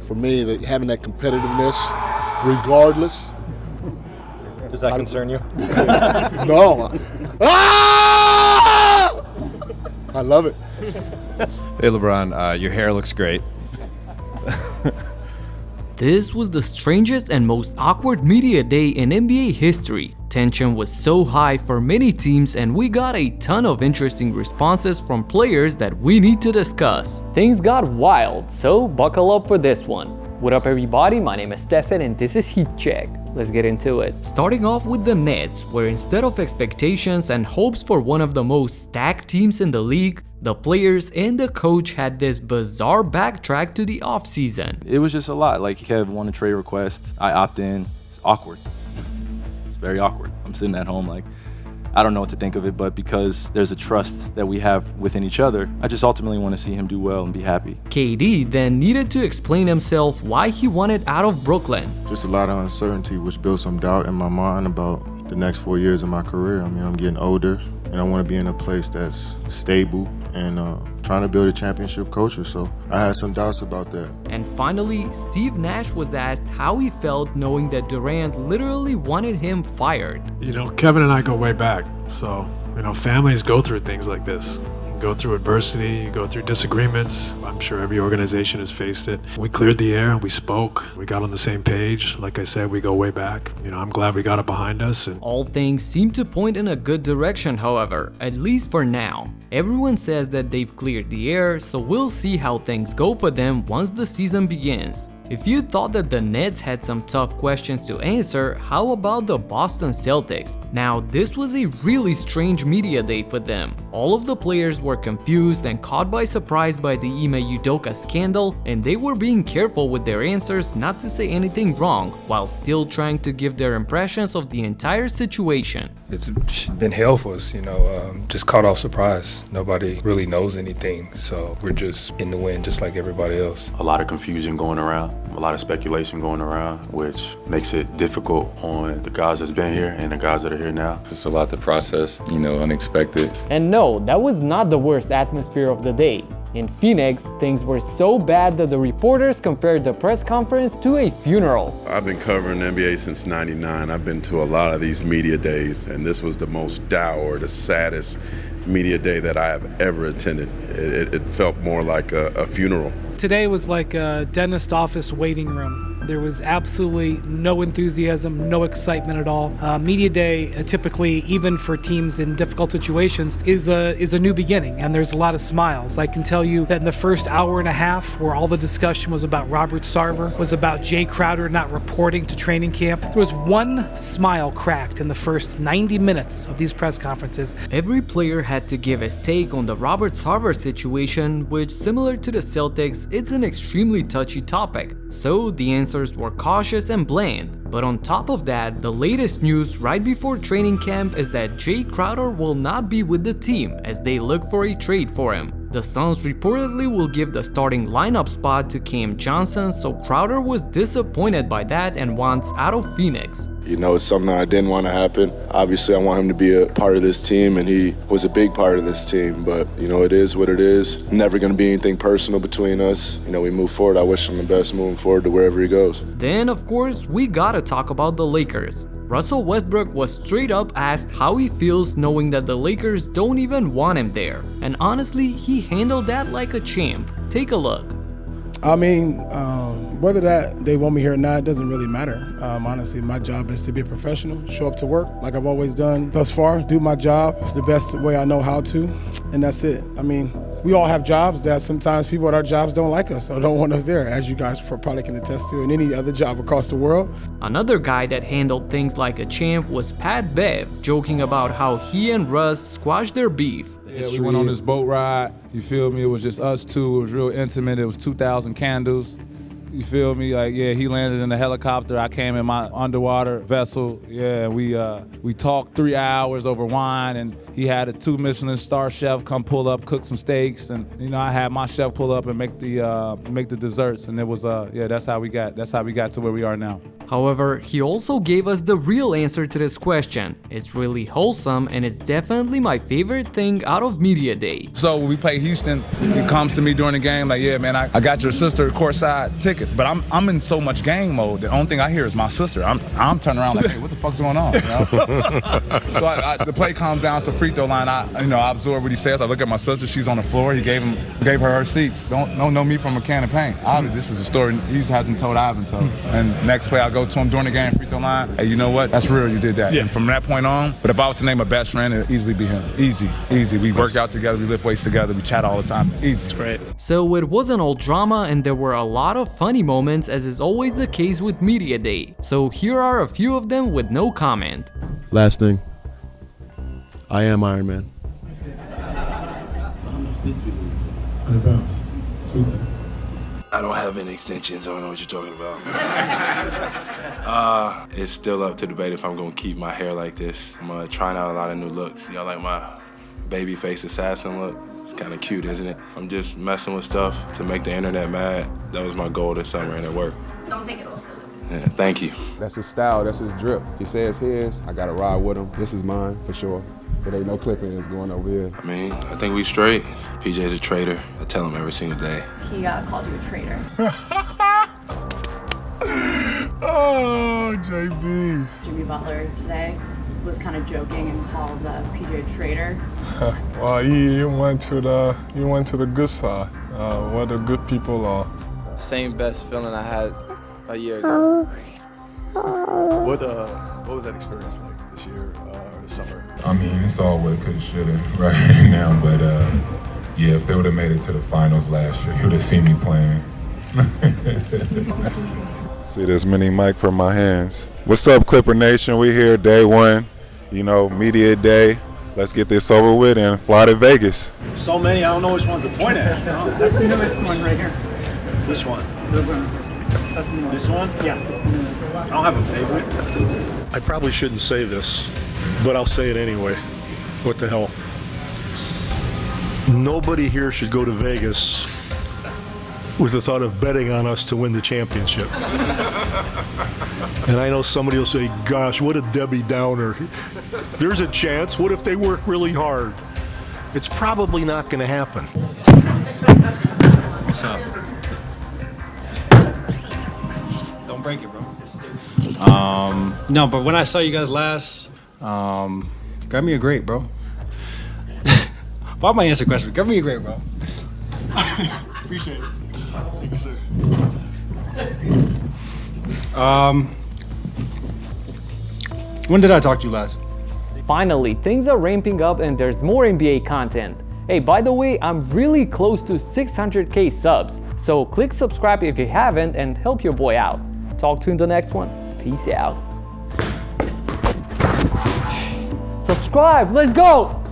for me, having that competitiveness, regardless. Does that concern you? No. Ah! I love it. Hey, LeBron, your hair looks great. This was the strangest and most awkward media day in NBA history. Tension was so high for many teams and we got a ton of interesting responses from players that we need to discuss. Things got wild, so buckle up for this one. What up everybody, my name is Stefan and this is Heat Check. Let's get into it. Starting off with the Nets, where instead of expectations and hopes for one of the most stacked teams in the league, the players and the coach had this bizarre backtrack to the offseason. It was just a lot. Like, Kev won a trade request. I opt in. It's awkward. It's very awkward. I'm sitting at home like, I don't know what to think of it, but because there's a trust that we have within each other, I just ultimately want to see him do well and be happy. KD then needed to explain himself why he wanted out of Brooklyn. Just a lot of uncertainty, which built some doubt in my mind about the next 4 years of my career. I mean, I'm getting older, and I want to be in a place that's stable and trying to build a championship culture, so I had some doubts about that. And finally, Steve Nash was asked how he felt knowing that Durant literally wanted him fired. You know, Kevin and I go way back, so, you know, families go through things like this. You go through adversity, you go through disagreements. I'm sure every organization has faced it. We cleared the air, we spoke, we got on the same page. Like I said, we go way back. You know, I'm glad we got it behind us. And all things seem to point in a good direction, however, at least for now. Everyone says that they've cleared the air, so we'll see how things go for them once the season begins. If you thought that the Nets had some tough questions to answer, how about the Boston Celtics? Now, this was a really strange media day for them. All of the players were confused and caught by surprise by the Ime Udoka scandal, and they were being careful with their answers not to say anything wrong, while still trying to give their impressions of the entire situation. It's been hell for us, you know, just caught off surprise. Nobody really knows anything, so we're just in the wind just like everybody else. A lot of confusion going around, a lot of speculation going around, which makes it difficult on the guys that's been here and the guys that are here now. Just a lot to process, you know, unexpected. And no, that was not the worst atmosphere of the day. In Phoenix, things were so bad that the reporters compared the press conference to a funeral. I've been covering the NBA since '99. I've been to a lot of these media days, and this was the most dour, the saddest media day that I have ever attended. It felt more like a funeral. Today was like a dentist office waiting room. There was absolutely no enthusiasm, no excitement at all. Media day, typically, even for teams in difficult situations, is a new beginning, and there's a lot of smiles. I can tell you that in the first hour and a half, where all the discussion was about Robert Sarver, was about Jay Crowder not reporting to training camp, there was one smile cracked in the first 90 minutes of these press conferences. Every player had to give his take on the Robert Sarver situation, which, similar to the Celtics, it's an extremely touchy topic, so the answers were cautious and bland. But on top of that, the latest news right before training camp is that Jay Crowder will not be with the team as they look for a trade for him. The Suns reportedly will give the starting lineup spot to Cam Johnson, so Crowder was disappointed by that and wants out of Phoenix. You know, it's something I didn't want to happen. Obviously, I want him to be a part of this team, and he was a big part of this team. But, you know, it is what it is. Never going to be anything personal between us. You know, we move forward. I wish him the best moving forward to wherever he goes. Then, of course, we gotta talk about the Lakers. Russell Westbrook was straight up asked how he feels knowing that the Lakers don't even want him there. And honestly, he handled that like a champ. Take a look. I mean, whether that they want me here or not, it doesn't really matter. Honestly, my job is to be a professional, show up to work like I've always done thus far, do my job the best way I know how to, and that's it. I mean, we all have jobs that sometimes people at our jobs don't like us or don't want us there, as you guys probably can attest to in any other job across the world. Another guy that handled things like a champ was Pat Bev, joking about how he and Russ squashed their beef. Yeah, we went on this boat ride, you feel me? It was just us two, it was real intimate, it was 2,000 candles. You feel me? Like, yeah, he landed in a helicopter. I came in my underwater vessel. Yeah, we talked 3 hours over wine, and he had a 2 Michelin star chef come pull up, cook some steaks, and you know I had my chef pull up and make the desserts, and it was yeah, that's how we got to where we are now. However, he also gave us the real answer to this question. It's really wholesome, and it's definitely my favorite thing out of Media Day. So when we play Houston, he comes to me during the game like, yeah, man, I got your sister courtside tickets. Vegas, but I'm in so much gang mode. The only thing I hear is my sister. I'm turning around like, hey, what the fuck's going on? You know? So the play comes down to the free throw line. I absorb what he says. I look at my sister. She's on the floor. He gave her seats. Don't know me from a can of paint. This is a story he hasn't told. I haven't told. And next play, I go to him during the game, free throw line. Hey, you know what? That's real. You did that. Yeah. And from that point on, but if I was to name a best friend, it'd easily be him. Easy. We work out together. We lift weights together. We chat all the time. Easy. It's great. So it wasn't all drama, and there were a lot of funny moments, as is always the case with Media Day. So here are a few of them with no comment. Last thing, I am Iron Man. I don't have any extensions. I don't know what you're talking about. It's still up to debate if I'm gonna keep my hair like this. I'm trying out a lot of new looks. Y'all like my babyface assassin look? It's kind of cute, isn't it? I'm just messing with stuff to make the internet mad. That was my goal this summer, and it worked. Don't take it off. Yeah, thank you. That's his style, that's his drip. He says his, I gotta ride with him. This is mine, for sure. But ain't no clippings going over here. I mean, I think we straight. PJ's a traitor. I tell him every single day. He called you a traitor. Oh, JB. Jimmy Butler today was kind of joking and called PJ a traitor. Well, you went to the good side, where the good people are. Same best feeling I had a year ago. What was that experience like this year or this summer? I mean, it's all what it could have, should have right now, but yeah, if they would have made it to the finals last year, you would have seen me playing. See this mini mic from my hands. What's up, Clipper Nation? We here day one, you know, media day. Let's get this over with and fly to Vegas. So many, I don't know which one's to point at. That's the newest one right here. Which one? That's the newest. This one? Yeah, that's the newest. I don't have a favorite. I probably shouldn't say this, but I'll say it anyway. What the hell? Nobody here should go to Vegas with the thought of betting on us to win the championship. And I know somebody will say, gosh, what a Debbie Downer. There's a chance. What if they work really hard? It's probably not going to happen. What's up? Don't break it, bro. No, but when I saw you guys last, grab me a grape, bro. Why am I answering questions? Grab me a grape, bro. Appreciate it. Thank you, sir. When did I talk to you last? Finally, things are ramping up and there's more NBA content. Hey, by the way, I'm really close to 600k subs, so click subscribe if you haven't and help your boy out. Talk to you in the next one. Peace out. Subscribe, let's go!